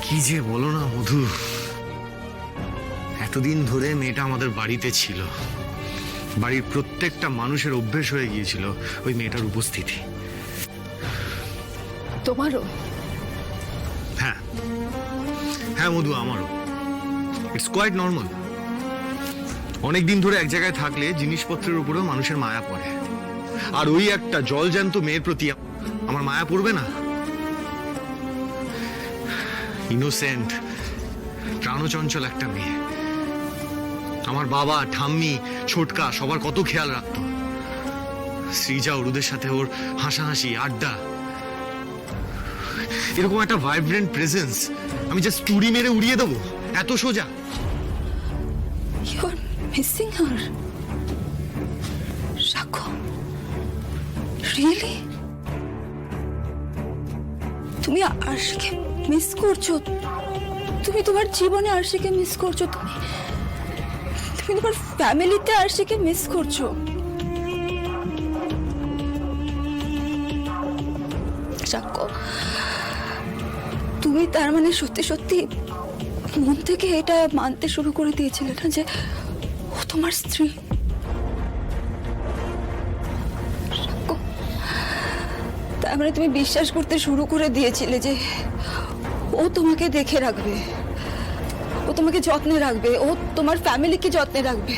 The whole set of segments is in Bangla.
কি যে বলো না মধু, এতদিন ধরে মেয়েটা আমাদের বাড়িতে ছিল, বাড়ির প্রত্যেকটা মানুষের অভ্যেস হয়ে গিয়েছিল ওই মেয়েটার উপস্থিতি। তোমারও? হ্যাঁ হ্যাঁ মধু, আমারও। It's quite normal. অনেকদিন ধরে এক জায়গায় থাকলে জিনিসপত্রের উপরেও মানুষের মায়া পড়ে, আর ওই একটা জলজ্যান্ত মেয়ের প্রতি আমার মায়া পড়বে না? ইনোসেন্ট, প্রাণচঞ্চল একটা মেয়ে। আমার বাবা, ঠাম্মি, ছোটকা সবার কত খেয়াল রাখতো। শ্রীজা, অরুদের সাথে ওর হাসাহাসি, আড্ডা, এরকম একটা ভাইব্রেন্ট প্রেজেন্স আমি জাস্ট টুরি মেরে উড়িয়ে দেবো এত সোজা? You're missing her. Shako. Really? তুমি আরশিকে মিস করছো? তুমি তোমার জীবনে আরশিকে মিস করছো? তুমি তোমার ফ্যামিলিতে আরশিকে মিস করছো? শাকো, তুমি তার মানে সত্যি সত্যি মন থেকে এটা মানতে শুরু করে দিয়েছিলে না যে ও তোমার স্ত্রী? শাকো, তার মানে তুমি বিশ্বাস করতে শুরু করে দিয়েছিলে যে ও তোমাকে দেখে রাখবে, ও তোমাকে যত্নে রাখবে, ও তোমার ফ্যামিলিকে যত্নে রাখবে।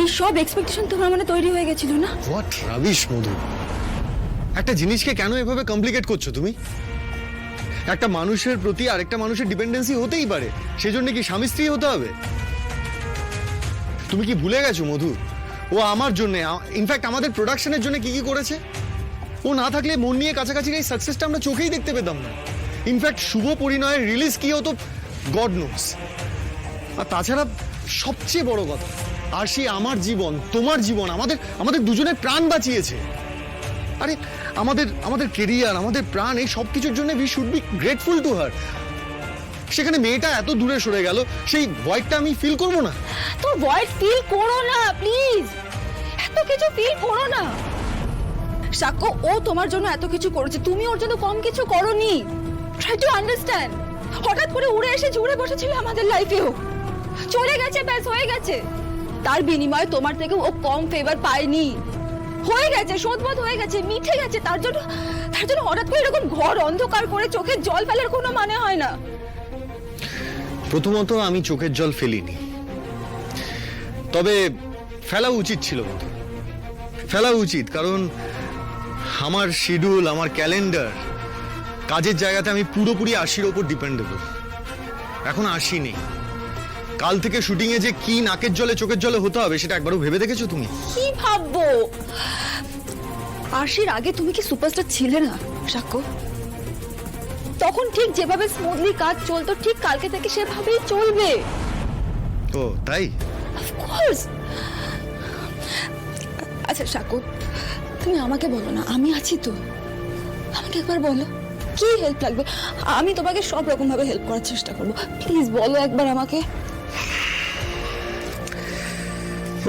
এই সব এক্সপেকটেশন তোমার মানে তৈরি হয়ে গেছিল না? হোয়াট রাবিশ মধু, একটা জিনিসকে কেন এভাবে কমপ্লিকেট করছো তুমি? একটা মানুষের প্রতি আরেকটা মানুষের ডিপেন্ডেন্সি হতেই পারে, সেজন্য কি স্বামী স্ত্রী হতে হবে? তুমি কি ভুলে গেছো মধু, ও আমার জন্য, ইনফ্যাক্ট আমাদের প্রোডাকশনের জন্য কি কি করেছে? ও না থাকলে মন নিয়ে কাছাকাছি এই সাকসেসটা আমরা চোখেই দেখতে পেতাম না। ইনফ্যাক্ট শুভ পরিণয়ের রিলিজ কি হতো গড নোস। আর তাছাড়া সবচেয়ে বড় কথা, আরশি আমার জীবন, তোমার জীবন, আমাদের দুজনের প্রাণ বাঁচিয়েছে। আরে আমাদের কেরিয়ার, আমাদের প্রাণ, এই সব কিছুর জন্য we should be grateful to her. সেখানে মেয়েটা এত দূরে সরে গেল, সেই ভয়েডটা আমি ফিল করবো না? তো ভয়েড ফিল করো না প্লিজ, এত কিছু ফিল করো না। শাকো, ও তোমার জন্য এত কিছু করেছে, তুমি ওর জন্য কম কিছু করোনি। Try to understand. হঠাৎ করে উড়ে এসে জুড়ে বসেছিল আমাদের লাইফেও, চলে গেছে, ব্যাস হয়ে গেছে। তার বিনিময়ে তোমার থেকে ও কম ফেভার পায়নি, হয়ে গেছে, শোধবোধ হয়ে গেছে, মিঠে গেছে। তার জন্য হঠাৎ করে এরকম ঘর অন্ধকার করে চোখের জল ফেলার কোনো মানে হয় না। প্রথমত আমি চোখের জল ফেলিনি, তবে ফেলা উচিত ছিল, ফেলা উচিত, কারণ আমার শিডিউল, আমার ক্যালেন্ডার, কাজের জায়গাতে আমি পুরোপুরি আশির ওপর ডিপেন্ডেবল। এখন আশি নেই, কাল থেকে শুটিং এ যে কি নাকের জলে চোখের জলে হতে হবে সেটা একবারও ভেবে দেখেছো তুমি? কি ভাববো? আশির আগে তুমি কি সুপারস্টার ছিলে না শাকো? তখন ঠিক যেভাবে স্মুথলি কাজ চলতো, ঠিক কালকে থেকে সেভাবেই চলবে। ও তাই? অফকোর্স। আচ্ছা শাকো, তুমি আমাকে বলো না, আমি আছি তো, আমাকে একবার বলো কি হেল্প লাগবে, আমি তোমাকে সব রকম ভাবে হেল্প করার চেষ্টা করবো। প্লিজ বলো একবার আমাকে।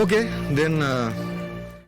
ওকে দেন